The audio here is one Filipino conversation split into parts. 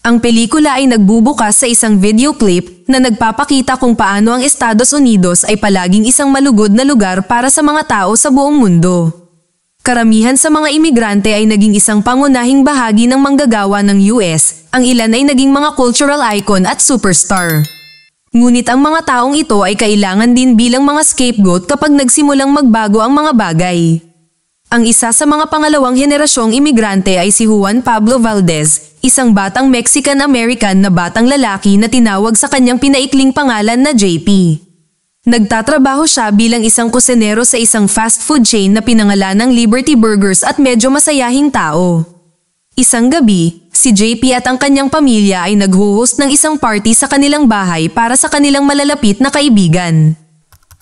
Ang pelikula ay nagbubukas sa isang video clip na nagpapakita kung paano ang Estados Unidos ay palaging isang malugod na lugar para sa mga tao sa buong mundo. Karamihan sa mga imigrante ay naging isang pangunahing bahagi ng manggagawa ng US, ang ilan ay naging mga cultural icon at superstar. Ngunit ang mga taong ito ay kailangan din bilang mga scapegoat kapag nagsimulang magbago ang mga bagay. Ang isa sa mga pangalawang henerasyong imigrante ay si Juan Pablo Valdez, isang batang Mexican-American na batang lalaki na tinawag sa kanyang pinaikling pangalan na JP. Nagtatrabaho siya bilang isang kusinero sa isang fast food chain na pinangalan ng Liberty Burgers at medyo masayahing tao. Isang gabi, si JP at ang kanyang pamilya ay nag-host ng isang party sa kanilang bahay para sa kanilang malalapit na kaibigan.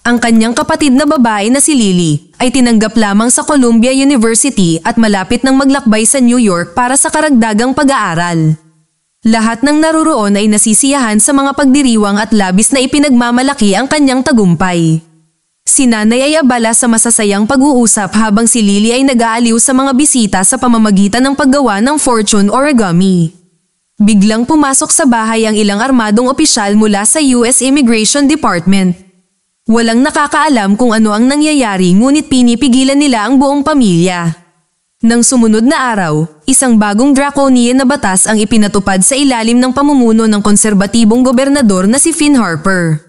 Ang kanyang kapatid na babae na si Lily ay tinanggap lamang sa Columbia University at malapit nang maglakbay sa New York para sa karagdagang pag-aaral. Lahat ng naruroon ay nasisiyahan sa mga pagdiriwang at labis na ipinagmamalaki ang kanyang tagumpay. Si nanay ay abala sa masasayang pag-uusap habang si Lily ay nag-aaliw sa mga bisita sa pamamagitan ng paggawa ng fortune origami. Biglang pumasok sa bahay ang ilang armadong opisyal mula sa US Immigration Department. Walang nakakaalam kung ano ang nangyayari ngunit pinipigilan nila ang buong pamilya. Nang sumunod na araw, isang bagong draconian na batas ang ipinatupad sa ilalim ng pamumuno ng konserbatibong gobernador na si Finn Harper.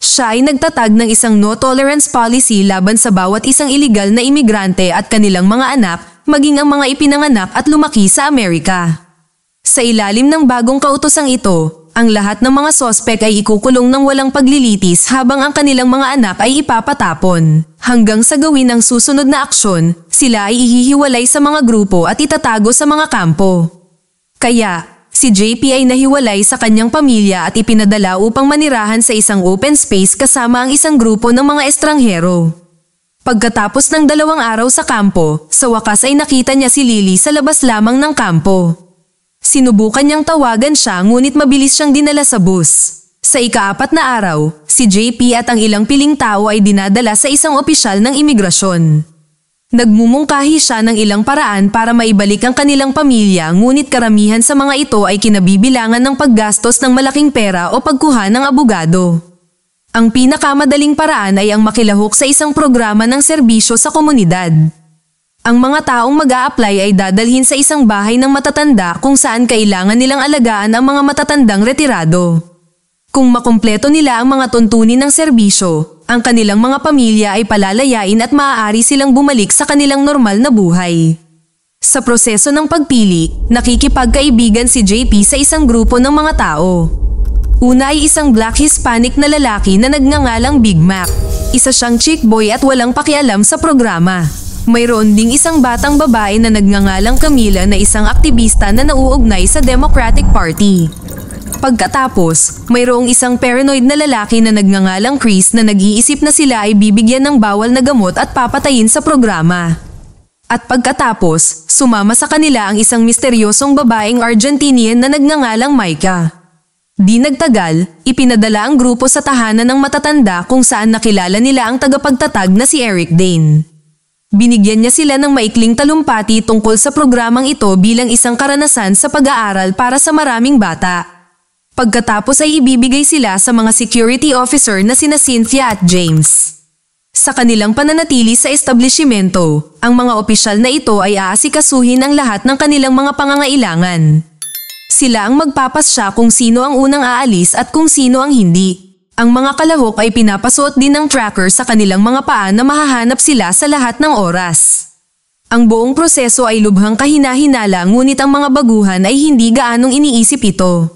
Siya ay nagtatag ng isang no-tolerance policy laban sa bawat isang iligal na imigrante at kanilang mga anak, maging ang mga ipinanganak at lumaki sa Amerika. Sa ilalim ng bagong kautosang ito, ang lahat ng mga sospek ay ikukulong ng walang paglilitis habang ang kanilang mga anak ay ipapatapon. Hanggang sa gawin ang susunod na aksyon, sila ay ihihiwalay sa mga grupo at itatago sa mga kampo. Kaya, si JP ay nahiwalay sa kanyang pamilya at ipinadala upang manirahan sa isang open space kasama ang isang grupo ng mga estranghero. Pagkatapos ng 2 araw sa kampo, sa wakas ay nakita niya si Lily sa labas lamang ng kampo. Sinubukan niyang tawagan siya ngunit mabilis siyang dinala sa bus. Sa ika-4 na araw, si JP at ang ilang piling tao ay dinadala sa isang opisyal ng imigrasyon. Nagmumungkahi siya ng ilang paraan para maibalik ang kanilang pamilya ngunit karamihan sa mga ito ay kinabibilangan ng paggastos ng malaking pera o pagkuha ng abogado. Ang pinakamadaling paraan ay ang makilahok sa isang programa ng serbisyo sa komunidad. Ang mga taong mag-a-apply ay dadalhin sa isang bahay ng matatanda kung saan kailangan nilang alagaan ang mga matatandang retirado. Kung makumpleto nila ang mga tuntunin ng serbisyo, ang kanilang mga pamilya ay palalayain at maaari silang bumalik sa kanilang normal na buhay. Sa proseso ng pagpili, nakikipagkaibigan si JP sa isang grupo ng mga tao. Una ay isang black Hispanic na lalaki na nagngangalang Big Mac. Isa siyang chick boy at walang pakialam sa programa. Mayroon ding isang batang babae na nagngangalang Camila na isang aktivista na nauugnay sa Democratic Party. Pagkatapos, mayroong isang paranoid na lalaki na nagngangalang Chris na nag-iisip na sila ay bibigyan ng bawal na gamot at papatayin sa programa. At pagkatapos, sumama sa kanila ang isang misteryosong babaeng Argentinian na nagngangalang Micah. Di nagtagal, ipinadala ang grupo sa tahanan ng matatanda kung saan nakilala nila ang tagapagtatag na si Eric Dane. Binigyan niya sila ng maikling talumpati tungkol sa programang ito bilang isang karanasan sa pag-aaral para sa maraming bata. Pagkatapos ay ibibigay sila sa mga security officer na sina Cynthia at James. Sa kanilang pananatili sa establishmento, ang mga opisyal na ito ay aasikasuhin ang lahat ng kanilang mga pangangailangan. Sila ang magpapasya kung sino ang unang aalis at kung sino ang hindi. Ang mga kalahok ay pinapasuot din ng tracker sa kanilang mga paa na mahahanap sila sa lahat ng oras. Ang buong proseso ay lubhang kahina-hinala ngunit ang mga baguhan ay hindi gaanong iniisip ito.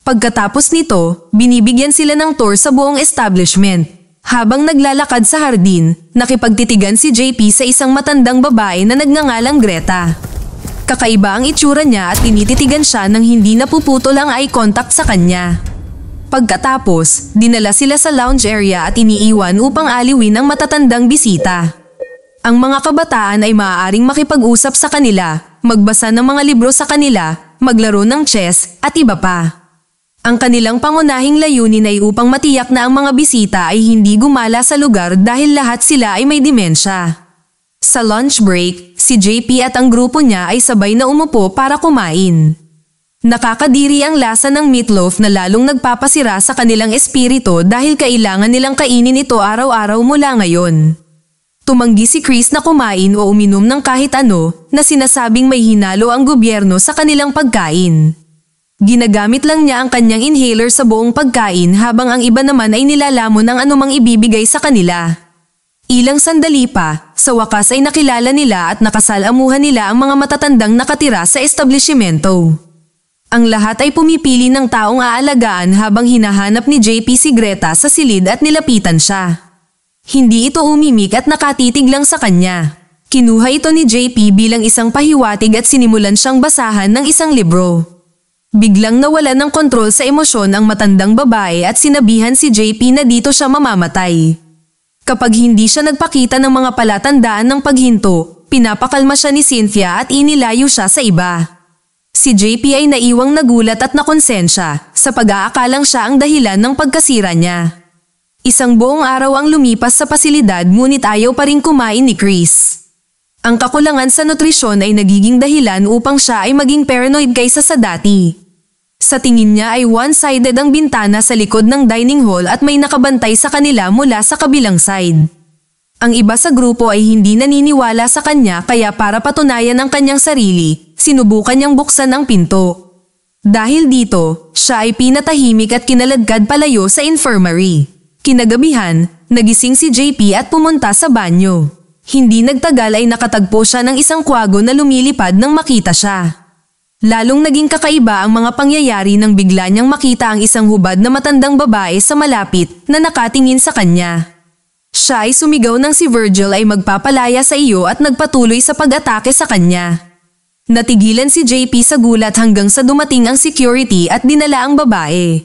Pagkatapos nito, binibigyan sila ng tour sa buong establishment. Habang naglalakad sa hardin, nakipagtitigan si JP sa isang matandang babae na nagngangalang Greta. Kakaiba ang itsura niya at tinititigan siya nang hindi napuputol ang eye contact sa kanya. Pagkatapos, dinala sila sa lounge area at iniiwan upang aliwin ang matatandang bisita. Ang mga kabataan ay maaaring makipag-usap sa kanila, magbasa ng mga libro sa kanila, maglaro ng chess, at iba pa. Ang kanilang pangunahing layunin ay upang matiyak na ang mga bisita ay hindi gumala sa lugar dahil lahat sila ay may dimensya. Sa lunch break, si JP at ang grupo niya ay sabay na umupo para kumain. Nakakadiri ang lasa ng meatloaf na lalong nagpapasira sa kanilang espiritu dahil kailangan nilang kainin ito araw-araw mula ngayon. Tumanggi si Chris na kumain o uminom ng kahit ano na sinasabing may hinalo ang gobyerno sa kanilang pagkain. Ginagamit lang niya ang kanyang inhaler sa buong pagkain habang ang iba naman ay nilalamon ng anumang ibibigay sa kanila. Ilang sandali pa, sa wakas ay nakilala nila at nakasalamuhan nila ang mga matatandang nakatira sa establishmento. Ang lahat ay pumipili ng taong aalagaan habang hinahanap ni JP si Greta sa silid at nilapitan siya. Hindi ito umimik at nakatitig lang sa kanya. Kinuha ito ni JP bilang isang pahiwatig at sinimulan siyang basahan ng isang libro. Biglang nawala ng kontrol sa emosyon ang matandang babae at sinabihan si JP na dito siya mamamatay. Kapag hindi siya nagpakita ng mga palatandaan ng paghinto, pinapakalma siya ni Cynthia at inilayo siya sa iba. Si JP ay naiwang nagulat at nakonsensya sa pag-aakalang siya ang dahilan ng pagkasira niya. Isang buong araw ang lumipas sa pasilidad ngunit ayaw pa rin kumain ni Chris. Ang kakulangan sa nutrisyon ay nagiging dahilan upang siya ay maging paranoid kaysa sa dati. Sa tingin niya ay one-sided ang bintana sa likod ng dining hall at may nakabantay sa kanila mula sa kabilang side. Ang iba sa grupo ay hindi naniniwala sa kanya kaya para patunayan ang kanyang sarili, sinubukan niyang buksan ang pinto. Dahil dito, siya ay pinatahimik at kinaladkad palayo sa infirmary. Kinagabihan, nagising si JP at pumunta sa banyo. Hindi nagtagal ay nakatagpo siya ng isang kwago na lumilipad nang makita siya. Lalong naging kakaiba ang mga pangyayari nang bigla niyang makita ang isang hubad na matandang babae sa malapit na nakatingin sa kanya. Siya ay sumigaw nang si Virgil ay magpapalaya sa iyo at nagpatuloy sa pag-atake sa kanya. Natigilan si JP sa gulat hanggang sa dumating ang security at dinala ang babae.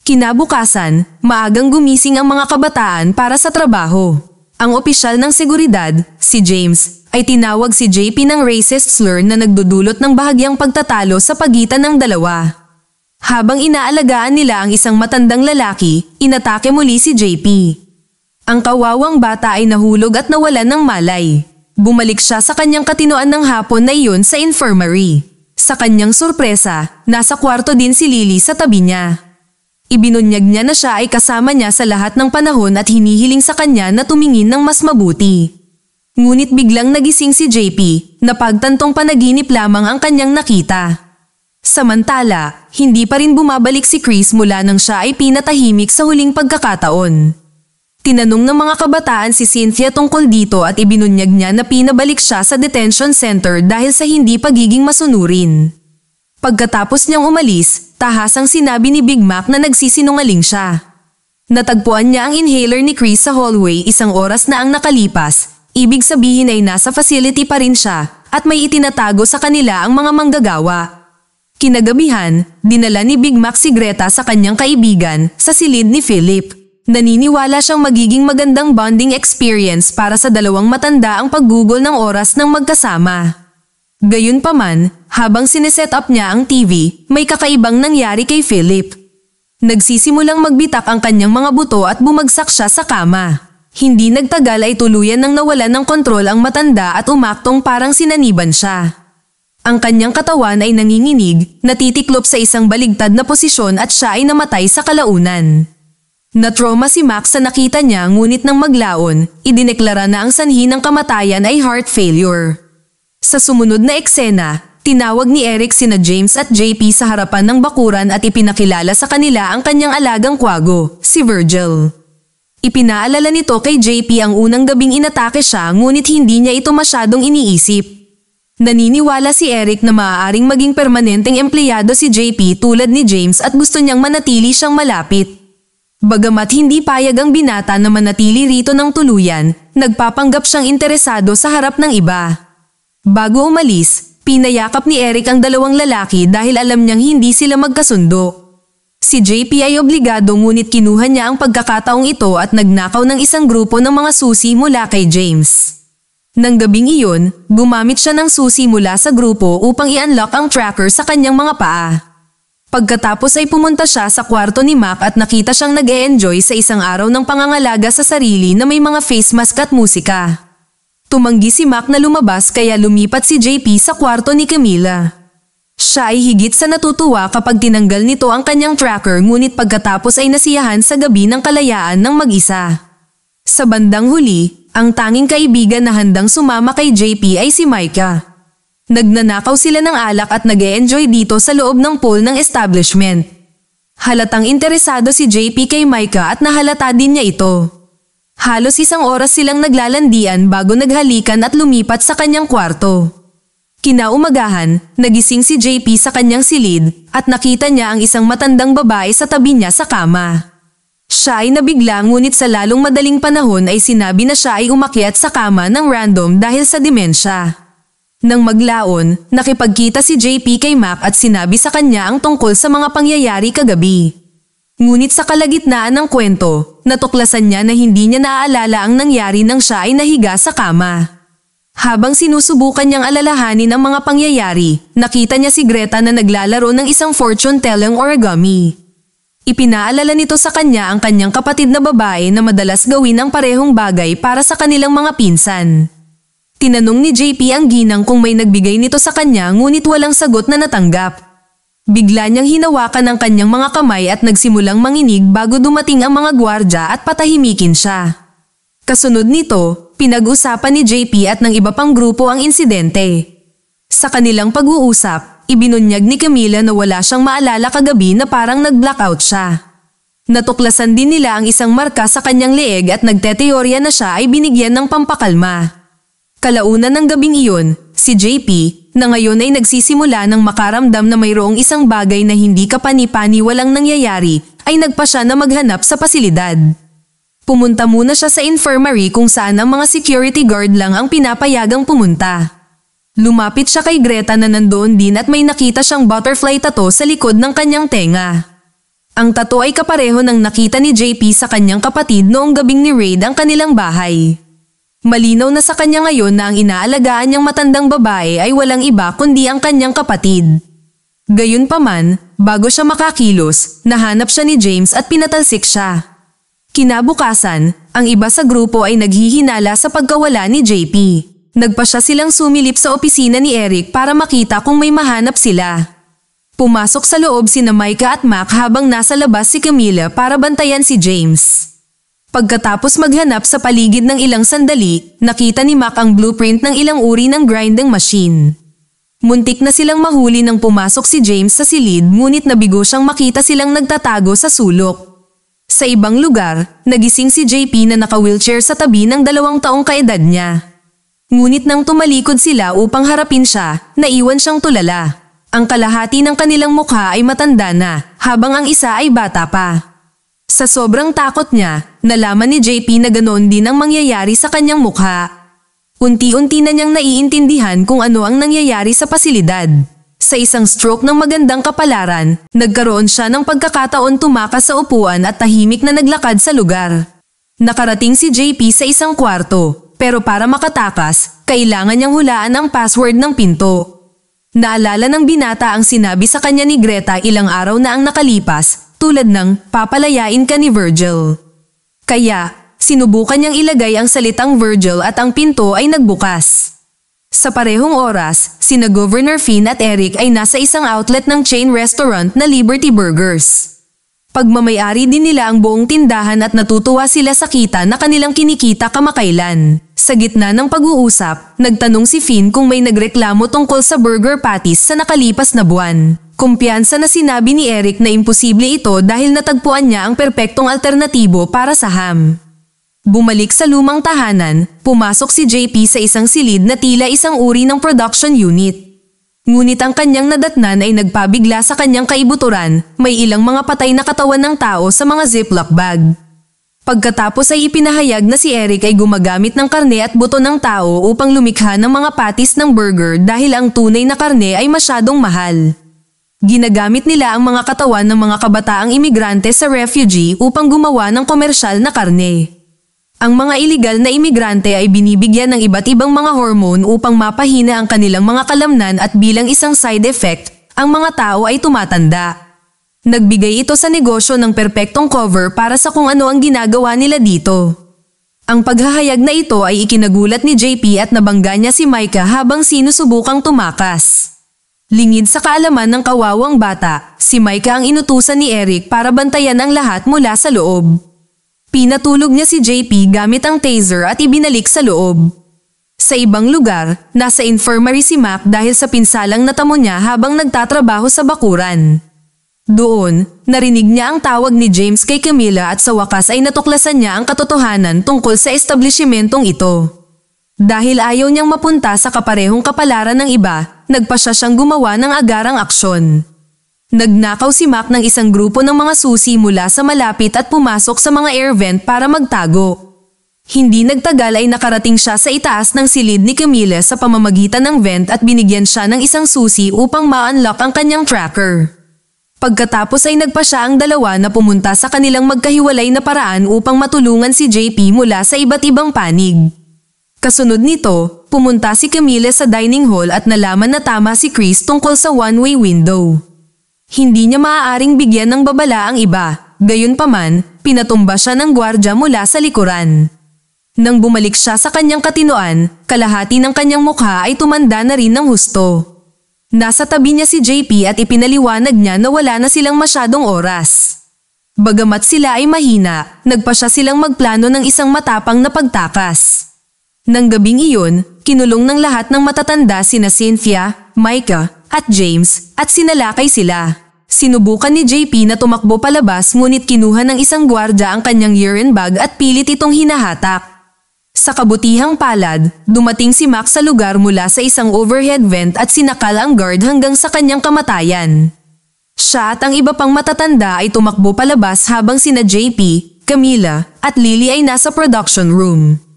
Kinabukasan, maagang gumising ang mga kabataan para sa trabaho. Ang opisyal ng seguridad, si James, ay tinawag si JP ng racist slur na nagdudulot ng bahagyang pagtatalo sa pagitan ng dalawa. Habang inaalagaan nila ang isang matandang lalaki, inatake muli si JP. Ang kawawang bata ay nahulog at nawalan ng malay. Bumalik siya sa kanyang katinoan ng hapon na iyon sa infirmary. Sa kanyang sorpresa, nasa kwarto din si Lily sa tabi niya. Ibinunyag niya na siya ay kasama niya sa lahat ng panahon at hinihiling sa kanya na tumingin ng mas mabuti. Ngunit biglang nagising si JP, na pagtantong panaginip lamang ang kanyang nakita. Samantala, hindi pa rin bumabalik si Chris mula nang siya ay pinatahimik sa huling pagkakataon. Tinanong ng mga kabataan si Cynthia tungkol dito at ibinunyag niya na pinabalik siya sa detention center dahil sa hindi pagiging masunurin. Pagkatapos niyang umalis, tahasang sinabi ni Big Mac na nagsisinungaling siya. Natagpuan niya ang inhaler ni Chris sa hallway 1 oras na ang nakalipas, ibig sabihin ay nasa facility pa rin siya at may itinatago sa kanila ang mga manggagawa. Kinagabihan, dinala ni Big Mac si Greta sa kanyang kaibigan sa silid ni Philip. Naniniwala siyang magiging magandang bonding experience para sa dalawang matanda ang paggugol ng oras ng magkasama. Gayunpaman, habang sineset up niya ang TV, may kakaibang nangyari kay Philip. Nagsisimulang magbitak ang kanyang mga buto at bumagsak siya sa kama. Hindi nagtagal ay tuluyan nang nawalan ng kontrol ang matanda at umaktong parang sinaniban siya. Ang kanyang katawan ay nanginginig, natitiklop sa isang baligtad na posisyon at siya ay namatay sa kalaunan. Natrauma si Max sa nakita niya ngunit nang maglaon, idineklara na ang sanhi ng kamatayan ay heart failure. Sa sumunod na eksena, tinawag ni Eric sina James at JP sa harapan ng bakuran at ipinakilala sa kanila ang kanyang alagang kwago, si Virgil. Ipinaalala nito kay JP ang unang gabing inatake siya ngunit hindi niya ito masyadong iniisip. Naniniwala si Eric na maaaring maging permanenteng empleyado si JP tulad ni James at gusto niyang manatili siyang malapit. Bagamat hindi payag ang binata na manatili rito ng tuluyan, nagpapanggap siyang interesado sa harap ng iba. Bago umalis, pinayakap ni Eric ang dalawang lalaki dahil alam niyang hindi sila magkasundo. Si JP ay obligado ngunit kinuha niya ang pagkakataong ito at nagnakaw ng isang grupo ng mga susi mula kay James. Nang gabing iyon, gumamit siya ng susi mula sa grupo upang i-unlock ang tracker sa kanyang mga paa. Pagkatapos ay pumunta siya sa kwarto ni Mac at nakita siyang nag-e-enjoy sa isang araw ng pangangalaga sa sarili na may mga face mask at musika. Tumanggi si Mac na lumabas kaya lumipat si JP sa kwarto ni Camila. Siya ay higit sa natutuwa kapag tinanggal nito ang kanyang tracker ngunit pagkatapos ay nasiyahan sa gabi ng kalayaan ng mag-isa. Sa bandang huli, ang tanging kaibigan na handang sumama kay JP ay si Micah. Nagnanakaw sila ng alak at nag-e-enjoy dito sa loob ng pool ng establishment. Halatang interesado si JP kay Micah at nahalata din niya ito. Halos 1 oras silang naglalandian bago naghalikan at lumipat sa kanyang kwarto. Kinaumagahan, nagising si JP sa kanyang silid at nakita niya ang isang matandang babae sa tabi niya sa kama. Siya ay nabigla ngunit sa lalong madaling panahon ay sinabi na siya ay umakyat sa kama ng random dahil sa demensya. Nang maglaon, nakipagkita si JP kay Mac at sinabi sa kanya ang tungkol sa mga pangyayari kagabi. Ngunit sa kalagitnaan ng kwento, natuklasan niya na hindi niya naaalala ang nangyari nang siya ay nahiga sa kama. Habang sinusubukan niyang alalahanin ang mga pangyayari, nakita niya si Greta na naglalaro ng isang fortune-telling origami. Ipinaalala nito sa kanya ang kanyang kapatid na babae na madalas gawin ang parehong bagay para sa kanilang mga pinsan. Tinanong ni JP ang ginang kung may nagbigay nito sa kanya ngunit walang sagot na natanggap. Bigla niyang hinawakan ang kanyang mga kamay at nagsimulang manginig bago dumating ang mga gwardya at patahimikin siya. Kasunod nito, pinag-usapan ni JP at ng iba pang grupo ang insidente. Sa kanilang pag-uusap, ibinunyag ni Camila na wala siyang maalala kagabi na parang nag-blackout siya. Natuklasan din nila ang isang marka sa kanyang leeg at nagteteorya na siya ay binigyan ng pampakalma. Kalaunan ng gabing iyon, si JP, na ngayon ay nagsisimula ng makaramdam na mayroong isang bagay na hindi kapani-pani walang nangyayari, ay nagpa siya na maghanap sa pasilidad. Pumunta muna siya sa infirmary kung saan ang mga security guard lang ang pinapayagang pumunta. Lumapit siya kay Greta na nandoon din at may nakita siyang butterfly tattoo sa likod ng kanyang tenga. Ang tattoo ay kapareho ng nakita ni JP sa kanyang kapatid noong gabing ni Raid ang kanilang bahay. Malinaw na sa kanya ngayon na ang inaalagaan niyang matandang babae ay walang iba kundi ang kanyang kapatid. Gayunpaman, bago siya makakilos, nahanap siya ni James at pinatalsik siya. Kinabukasan, ang iba sa grupo ay naghihinala sa pagkawala ni JP. Nagpa siya silang sumilip sa opisina ni Eric para makita kung may mahanap sila. Pumasok sa loob sina Micah at Mac habang nasa labas si Camila para bantayan si James. Pagkatapos maghanap sa paligid ng ilang sandali, nakita ni Mac ang blueprint ng ilang uri ng grinding machine. Muntik na silang mahuli nang pumasok si James sa silid ngunit nabigo siyang makita silang nagtatago sa sulok. Sa ibang lugar, nagising si JP na naka-wheelchair sa tabi ng 2 taong kaedad niya. Ngunit nang tumalikod sila upang harapin siya, naiwan siyang tulala. Ang kalahati ng kanilang mukha ay matanda na, habang ang isa ay bata pa. Sa sobrang takot niya, nalaman ni JP na ganoon din ang mangyayari sa kanyang mukha. Unti-unti na niyang naiintindihan kung ano ang nangyayari sa pasilidad. Sa isang stroke ng magandang kapalaran, nagkaroon siya ng pagkakataon tumakas sa upuan at tahimik na naglakad sa lugar. Nakarating si JP sa isang kwarto, pero para makatakas, kailangan niyang hulaan ang password ng pinto. Naalala ng binata ang sinabi sa kanya ni Greta ilang araw na ang nakalipas, tulad ng papalayain ka ni Virgil. Kaya, sinubukan niyang ilagay ang salitang Virgil at ang pinto ay nagbukas. Sa parehong oras, sina Governor Finn at Eric ay nasa isang outlet ng chain restaurant na Liberty Burgers. Pagmamayari din nila ang buong tindahan at natutuwa sila sa kita na kanilang kinikita kamakailan. Sa gitna ng pag-uusap, nagtanong si Finn kung may nagreklamo tungkol sa burger patties sa nakalipas na buwan. Kumpiyansa na sinabi ni Eric na imposible ito dahil natagpuan niya ang perpektong alternatibo para sa ham. Bumalik sa lumang tahanan, pumasok si JP sa isang silid na tila isang uri ng production unit. Ngunit ang kanyang nadatnan ay nagpabigla sa kanyang kaibuturan, may ilang mga patay na katawan ng tao sa mga ziplock bag. Pagkatapos ay ipinahayag na si Eric ay gumagamit ng karne at buto ng tao upang lumikha ng mga patties ng burger dahil ang tunay na karne ay masyadong mahal. Ginagamit nila ang mga katawan ng mga kabataang imigrante sa refugee upang gumawa ng komersyal na karne. Ang mga iligal na imigrante ay binibigyan ng iba't ibang mga hormone upang mapahina ang kanilang mga kalamnan at bilang isang side effect, ang mga tao ay tumatanda. Nagbigay ito sa negosyo ng perpektong cover para sa kung ano ang ginagawa nila dito. Ang paghahayag na ito ay ikinagulat ni JP at nabangga niya si Micah habang sinusubukang tumakas. Lingid sa kaalaman ng kawawang bata, si Micah ang inutusan ni Eric para bantayan ang lahat mula sa loob. Pinatulog niya si JP gamit ang taser at ibinalik sa loob. Sa ibang lugar, nasa infirmary si Mac dahil sa pinsalang natamo niya habang nagtatrabaho sa bakuran. Doon, narinig niya ang tawag ni James kay Camila at sa wakas ay natuklasan niya ang katotohanan tungkol sa establishmentong ito. Dahil ayaw niyang mapunta sa kaparehong kapalaran ng iba, nagpasya siyang gumawa ng agarang aksyon. Nagnakaw si Mac ng isang grupo ng mga susi mula sa malapit at pumasok sa mga air vent para magtago. Hindi nagtagal ay nakarating siya sa itaas ng silid ni Camila sa pamamagitan ng vent at binigyan siya ng isang susi upang ma-unlock ang kanyang tracker. Pagkatapos ay nagpasya ang dalawa na pumunta sa kanilang magkahiwalay na paraan upang matulungan si JP mula sa iba't ibang panig. Kasunod nito, pumunta si Camila sa dining hall at nalaman na tama si Chris tungkol sa one-way window. Hindi niya maaaring bigyan ng babala ang iba, gayunpaman, pinatumba siya ng gwardya mula sa likuran. Nang bumalik siya sa kanyang katinoan, kalahati ng kanyang mukha ay tumanda na rin ng husto. Nasa tabi niya si JP at ipinaliwanag niya na wala na silang masyadong oras. Bagamat sila ay mahina, nagpasya silang magplano ng isang matapang na pagtakas. Nang gabing iyon, kinulong ng lahat ng matatanda sina Cynthia, Micah, at James, at sinalakay sila. Sinubukan ni JP na tumakbo palabas ngunit kinuha ng isang gwardya ang kanyang urine bag at pilit itong hinahatak. Sa kabutihang palad, dumating si Mac sa lugar mula sa isang overhead vent at sinakal ang guard hanggang sa kanyang kamatayan. Siya at ang iba pang matatanda ay tumakbo palabas habang sina JP, Camila, at Lily ay nasa production room.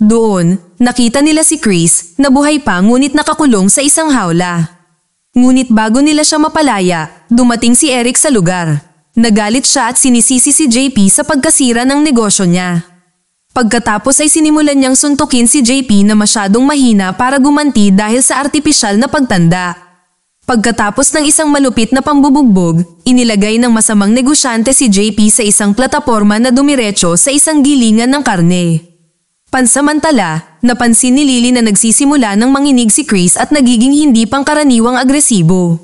Doon, nakita nila si Chris na buhay pa ngunit nakakulong sa isang hawla. Ngunit bago nila siya mapalaya, dumating si Eric sa lugar. Nagalit siya at sinisisi si JP sa pagkasira ng negosyo niya. Pagkatapos ay sinimulan niyang suntukin si JP na masyadong mahina para gumanti dahil sa artipisyal na pagtanda. Pagkatapos ng isang malupit na pambubugbog, inilagay ng masamang negosyante si JP sa isang plataporma na dumiretso sa isang gilingan ng karne. Pansamantala, napansin ni Lily na nagsisimula ng manginig si Chris at nagiging hindi pangkaraniwang agresibo.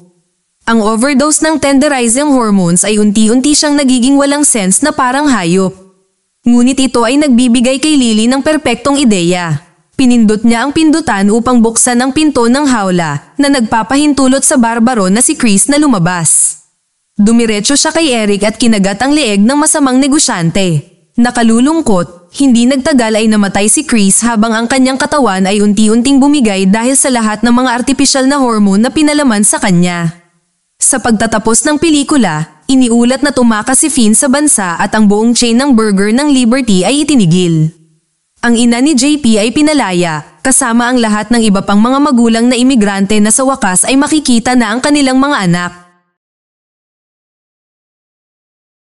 Ang overdose ng tenderizing hormones ay unti-unti siyang nagiging walang sense na parang hayop. Ngunit ito ay nagbibigay kay Lily ng perpektong ideya. Pinindot niya ang pindutan upang buksan ang pinto ng hawla na nagpapahintulot sa barbaro na si Chris na lumabas. Dumiretso siya kay Eric at kinagat ang leeg ng masamang negosyante. Nakalulungkot, hindi nagtagal ay namatay si Chris habang ang kanyang katawan ay unti-unting bumigay dahil sa lahat ng mga artipisyal na hormone na pinalaman sa kanya. Sa pagtatapos ng pelikula, iniulat na tumakas si Finn sa bansa at ang buong chain ng burger ng Liberty ay itinigil. Ang ina ni JP ay pinalaya, kasama ang lahat ng iba pang mga magulang na imigrante na sa wakas ay makikita na ang kanilang mga anak.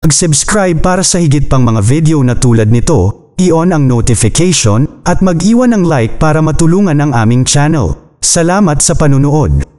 Mag-subscribe para sa higit pang mga video na tulad nito, i-on ang notification at mag-iwan ng like para matulungan ang aming channel. Salamat sa panunood.